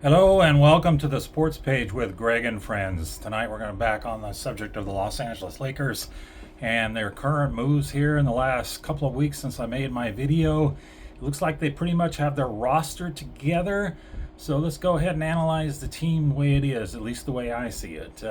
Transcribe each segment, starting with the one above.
Hello and welcome to the Sports Page with Greg and friends. Tonight we're going to back on the subject of the Los Angeles Lakers and their current moves here in the last couple of weeks since I made my video. It looks like they pretty much have their roster together. So let's go ahead and analyze the team the way it is, at least the way I see it.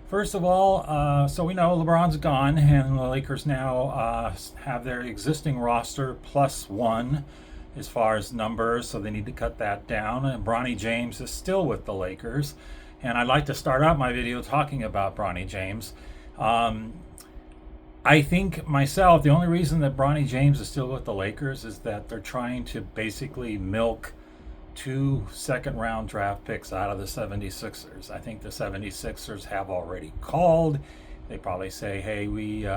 First of all, so we know LeBron's gone and the Lakers now have their existing roster plus one as far as numbers, so they need to cut that down. And Bronny James is still with the Lakers, and I'd like to start out my video talking about Bronny James. I think myself, the only reason that Bronny James is still with the Lakers is that they're trying to basically milk two second-round draft picks out of the 76ers. I think the 76ers have already called. They probably say, hey, we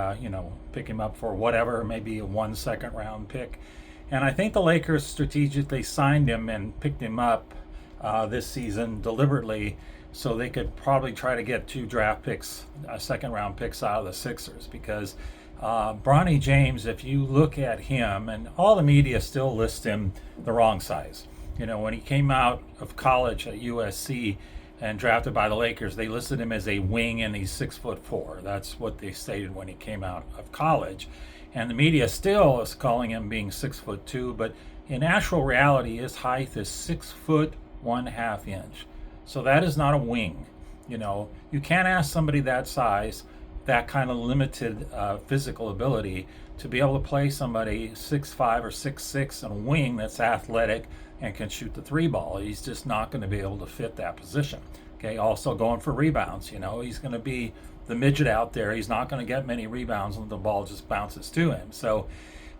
pick him up for whatever, maybe a 1 second-round pick. And I think the Lakers strategically signed him and picked him up this season deliberately so they could probably try to get two draft picks, second round picks out of the Sixers. Because Bronny James, if you look at him, and all the media still lists him the wrong size. You know, when he came out of college at USC and drafted by the Lakers, they listed him as a wing and he's 6'4". That's what they stated when he came out of college. And the media still is calling him being 6'2", but in actual reality, his height is 6 foot 1/2 inch. So that is not a wing. You know, you can't ask somebody that size, that kind of limited physical ability, to be able to play somebody 6'5" or 6'6" in a wing that's athletic and can shoot the three ball. He's just not going to be able to fit that position. Okay, also going for rebounds. You know, he's going to be the midget out there. He's not going to get many rebounds when the ball just bounces to him. So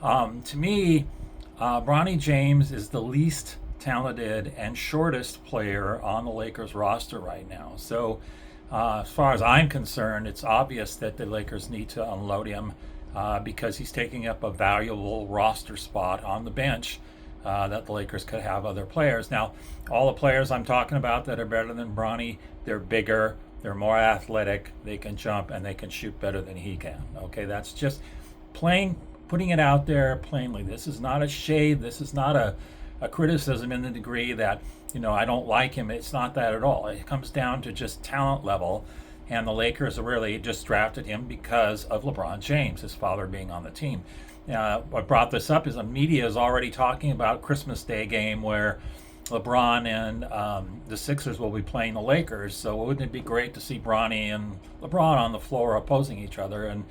to me, Bronny James is the least talented and shortest player on the Lakers roster right now. So as far as I'm concerned, it's obvious that the Lakers need to unload him because he's taking up a valuable roster spot on the bench that the Lakers could have other players. Now, all the players I'm talking about that are better than Bronny, they're bigger, they're more athletic, they can jump, and they can shoot better than he can. Okay, that's just putting it out there plainly. This is not a shade. This is not a criticism in the degree that, you know, I don't like him. It's not that at all. It comes down to just talent level, and the Lakers really just drafted him because of LeBron James, his father being on the team. What brought this up is the media is already talking about Christmas Day game where LeBron and the Sixers will be playing the Lakers. So wouldn't it be great to see Bronny and LeBron on the floor opposing each other? And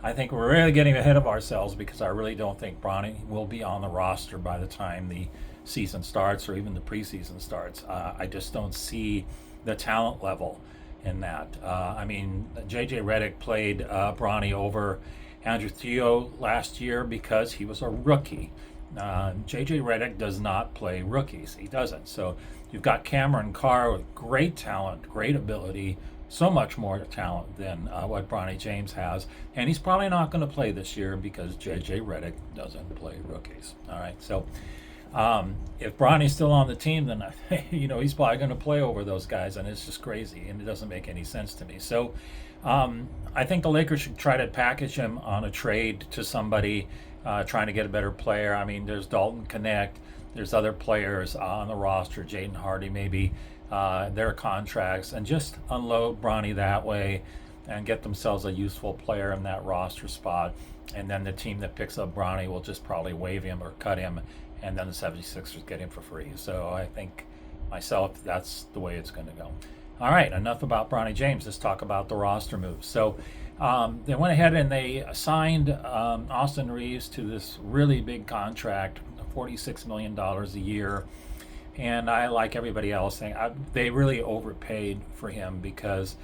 I think we're really getting ahead of ourselves because I really don't think Bronny will be on the roster by the time the season starts or even the preseason starts. I just don't see the talent level in that. I mean, J.J. Redick played Bronny over Andrew Theo last year because he was a rookie. J.J. Redick does not play rookies. He doesn't. So you've got Cameron Carr with great talent, great ability, so much more talent than what Bronny James has. And he's probably not going to play this year because J.J. Redick doesn't play rookies. All right. So if Bronny's still on the team, then he's probably going to play over those guys, and it's just crazy, and it doesn't make any sense to me. So I think the Lakers should try to package him on a trade to somebody trying to get a better player. I mean, there's Dalton Connect, there's other players on the roster, Jaden Hardy maybe, their contracts, and just unload Bronny that way and get themselves a useful player in that roster spot. And then the team that picks up Bronny will just probably waive him or cut him, and then the 76ers get him for free. So I think myself, that's the way it's going to go. All right, enough about Bronny James. Let's talk about the roster moves. So they went ahead and they signed Austin Reeves to this really big contract, $46 million a year. And I, like everybody else, think they really overpaid for him because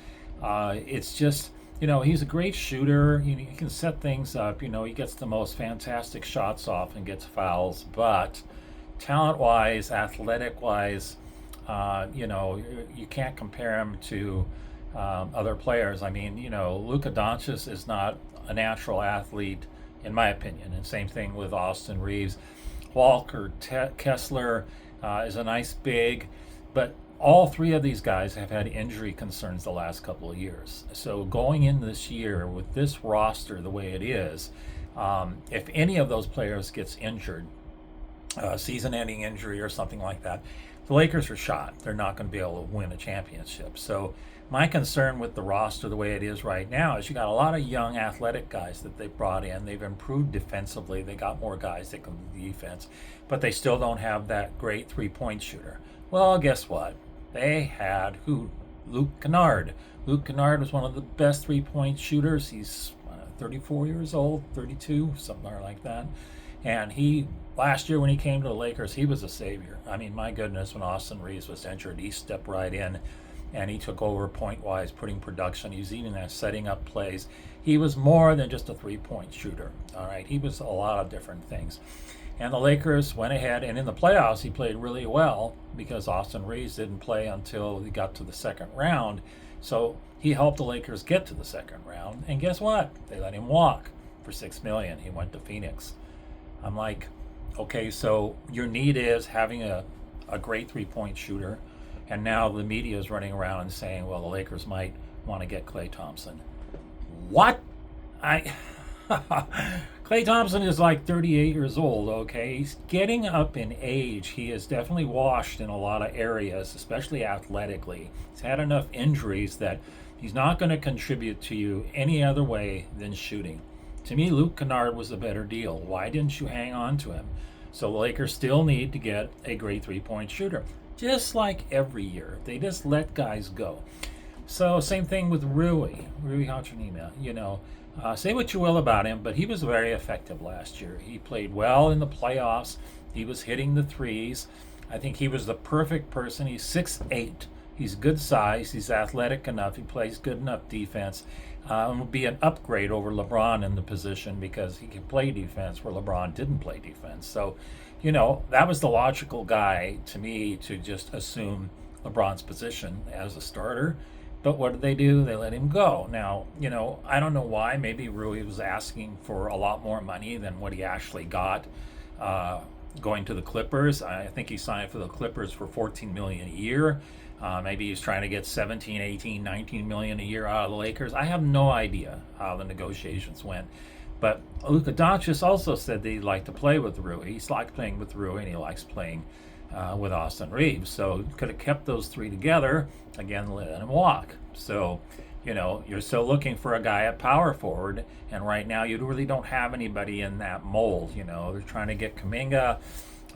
it's just, he's a great shooter. He can set things up. He gets the most fantastic shots off and gets fouls. But talent-wise, athletic-wise, you can't compare him to other players. I mean, Luka Doncic is not a natural athlete, in my opinion. And same thing with Austin Reeves. Walker Kessler is a nice big, but all three of these guys have had injury concerns the last couple of years. So going in this year with this roster the way it is, if any of those players gets injured, season-ending injury or something like that, the Lakers are shot. They're not going to be able to win a championship. So my concern with the roster the way it is right now is you got a lot of young athletic guys that they've brought in. They've improved defensively. They got more guys that can do defense, but they still don't have that great three-point shooter. Well, guess what? They had who? Luke Kennard. Luke Kennard was one of the best three-point shooters. He's 34 years old, 32, something like that. And he, last year when he came to the Lakers, he was a savior. I mean, my goodness, when Austin Reeves was injured, he stepped right in and he took over point-wise, putting production. He was even setting up plays. He was more than just a three-point shooter, all right? He was a lot of different things. And the Lakers went ahead, and in the playoffs, he played really well because Austin Reeves didn't play until he got to the second round. So he helped the Lakers get to the second round. And guess what? They let him walk for $6 million. He went to Phoenix. I'm like, okay, so your need is having a great three-point shooter, and now the media is running around and saying, well, the Lakers might want to get Klay Thompson. What? Klay Thompson is like 38 years old, okay? He's getting up in age. He is definitely washed in a lot of areas, especially athletically. He's had enough injuries that he's not going to contribute to you any other way than shooting. To me, Luke Kennard was a better deal. Why didn't you hang on to him? So the Lakers still need to get a great three-point shooter, just like every year. They just let guys go. So same thing with Rui Hachimura. Say what you will about him, but he was very effective last year. He played well in the playoffs. He was hitting the threes. I think he was the perfect person. He's 6'8". He's good size. He's athletic enough. He plays good enough defense. Will be an upgrade over LeBron in the position because he can play defense where LeBron didn't play defense. So, that was the logical guy to me to just assume LeBron's position as a starter. But what did they do? They let him go. Now, I don't know why. Maybe Rui was asking for a lot more money than what he actually got going to the Clippers. I think he signed for the Clippers for $14 million a year. Maybe he's trying to get 17, 18, 19 million a year out of the Lakers. I have no idea how the negotiations went. But Luka Doncic also said that he'd like to play with Rui. He's liked playing with Rui, and he likes playing with Austin Reeves. So could have kept those three together, again, let him walk. So, you're still looking for a guy at power forward, and right now you really don't have anybody in that mold. They're trying to get Kuminga,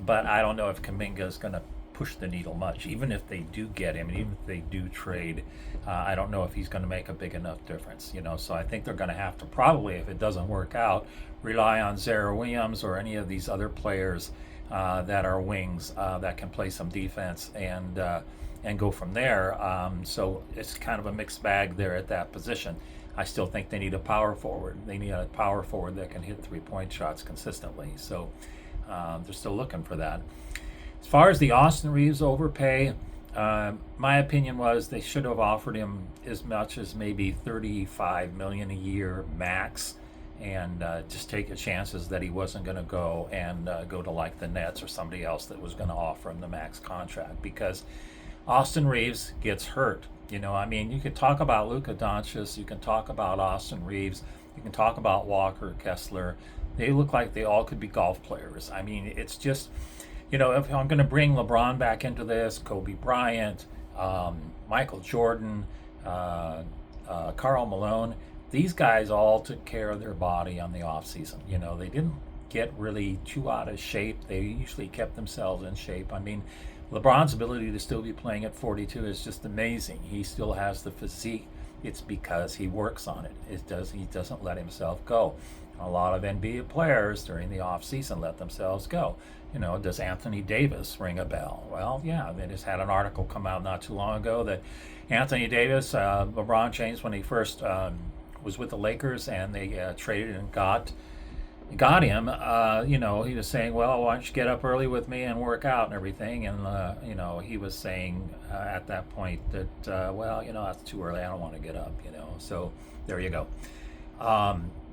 but I don't know if Kuminga is going to push the needle much. Even if they do get him, and even if they do trade, I don't know if he's going to make a big enough difference. So I think they're going to have to probably, if it doesn't work out, rely on Zara Williams or any of these other players that are wings that can play some defense and go from there. So it's kind of a mixed bag there at that position. I still think they need a power forward. They need a power forward that can hit three-point shots consistently. So they're still looking for that. As far as the Austin Reeves overpay, my opinion was they should have offered him as much as maybe $35 million a year max, and just take the chances that he wasn't going to go and go to like the Nets or somebody else that was going to offer him the max contract, because Austin Reeves gets hurt. You could talk about Luka Doncic, you can talk about Austin Reeves, you can talk about Walker Kessler. They look like they all could be golf players. It's just, if I'm going to bring LeBron back into this, Kobe Bryant, Michael Jordan, Karl Malone, these guys all took care of their body on the off season. They didn't get really too out of shape. They usually kept themselves in shape. LeBron's ability to still be playing at 42 is just amazing. He still has the physique. It's because he works on it. He doesn't let himself go. A lot of NBA players during the off season let themselves go. Does Anthony Davis ring a bell? Well, yeah, they just had an article come out not too long ago that Anthony Davis, LeBron James, when he first was with the Lakers and they traded and got him, he was saying, well, why don't you get up early with me and work out and everything? And, he was saying at that point that, that's too early. I don't want to get up, So there you go.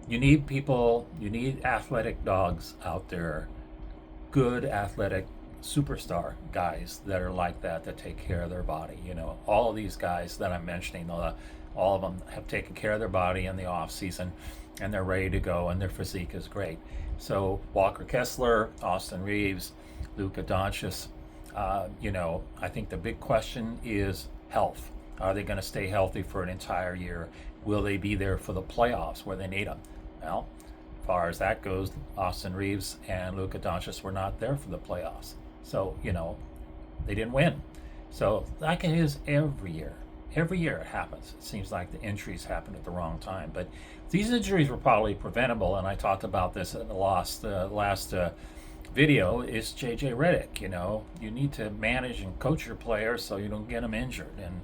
You need people, you need athletic dogs out there, good athletic superstar guys that are like that take care of their body. All of these guys that I'm mentioning, all of them have taken care of their body in the off season, and they're ready to go, and their physique is great. So Walker Kessler, Austin Reeves, Luka Doncic, I think the big question is health. Are they going to stay healthy for an entire year? Will they be there for the playoffs where they need them? Well, as far as that goes, Austin Reeves and Luka Doncic were not there for the playoffs. So, they didn't win. So, like it is every year. Every year it happens. It seems like the injuries happen at the wrong time. But these injuries were probably preventable, and I talked about this in the last video. Is JJ Redick. You need to manage and coach your players so you don't get them injured. And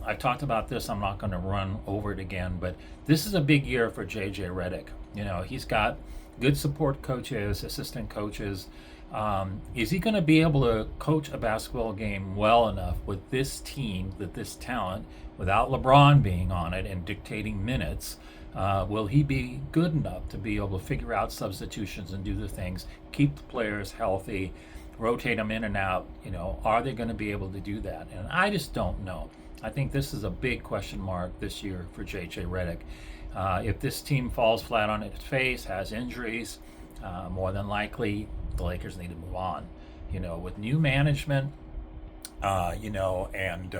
I've talked about this. I'm not going to run over it again, but this is a big year for JJ Redick. He's got good support coaches, assistant coaches. Is he going to be able to coach a basketball game well enough with this team, with this talent, without LeBron being on it and dictating minutes? Will he be good enough to be able to figure out substitutions and do the things, keep the players healthy, rotate them in and out? Are they going to be able to do that? And I just don't know. I think this is a big question mark this year for JJ Redick. If this team falls flat on its face, has injuries, more than likely the Lakers need to move on. With new management, and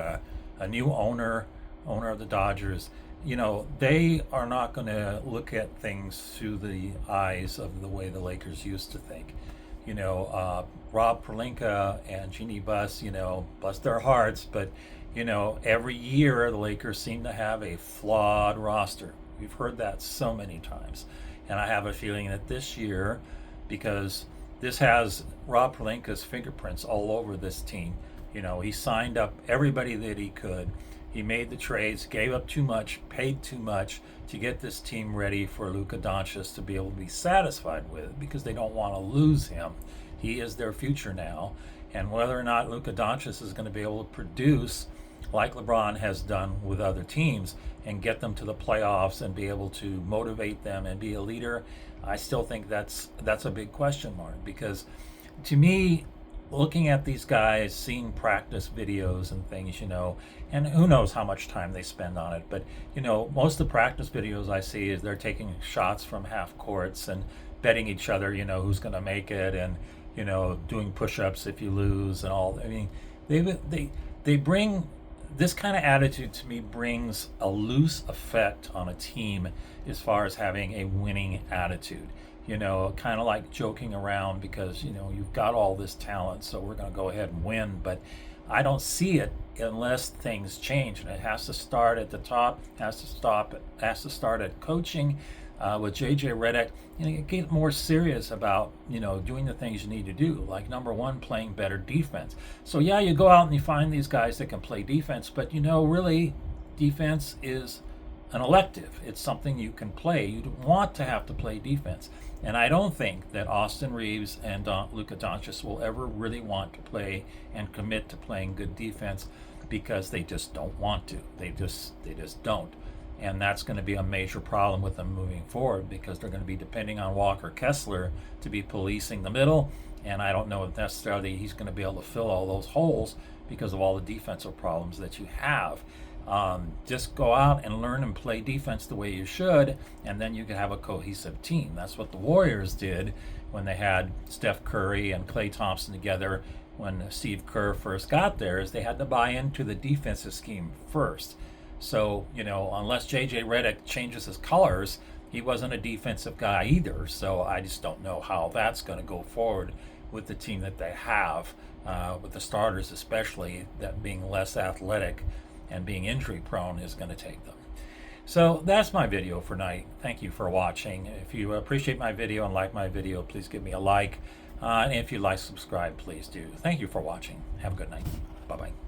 a new owner of the Dodgers, they are not going to look at things through the eyes of the way the Lakers used to think. Rob Pelinka and Jeannie Buss, bless their hearts, but every year the Lakers seem to have a flawed roster. We've heard that so many times, and I have a feeling that this year, because this has Rob Pelinka's fingerprints all over this team. He signed up everybody that he could. He made the trades, gave up too much, paid too much to get this team ready for Luka Doncic to be able to be satisfied with, because they don't want to lose him. He is their future now. And whether or not Luka Doncic is going to be able to produce like LeBron has done with other teams and get them to the playoffs and be able to motivate them and be a leader, I still think that's a big question mark. Because to me, looking at these guys, seeing practice videos and things, and who knows how much time they spend on it, but most of the practice videos I see is they're taking shots from half courts and betting each other, who's going to make it, and doing push-ups if you lose and all. I mean, they bring this kind of attitude, to me, brings a loose effect on a team as far as having a winning attitude. Kind of like joking around because, you've got all this talent, so we're going to go ahead and win. But I don't see it unless things change. And it has to start at the top, has to start at coaching with JJ Redick. Get more serious about, doing the things you need to do. Like, number one, playing better defense. So, yeah, you go out and you find these guys that can play defense, but, really, defense is an elective. It's something you can play. You want to have to play defense. And I don't think that Austin Reeves and Luka Doncic will ever really want to play and commit to playing good defense, because they just don't want to. They just don't. And that's going to be a major problem with them moving forward, because they're going to be depending on Walker Kessler to be policing the middle. And I don't know if necessarily he's going to be able to fill all those holes because of all the defensive problems that you have. Just go out and learn and play defense the way you should, and then you can have a cohesive team. That's what the Warriors did when they had Steph Curry and Klay Thompson together. When Steve Kerr first got there, is they had to buy into the defensive scheme first. So, unless JJ Redick changes his colors, he wasn't a defensive guy either. So I just don't know how that's going to go forward with the team that they have, with the starters especially, that being less athletic and being injury prone is going to take them. So that's my video for tonight. Thank you for watching. If you appreciate my video and like my video, please give me a like. And if you like, subscribe, please do. Thank you for watching. Have a good night. Bye-bye.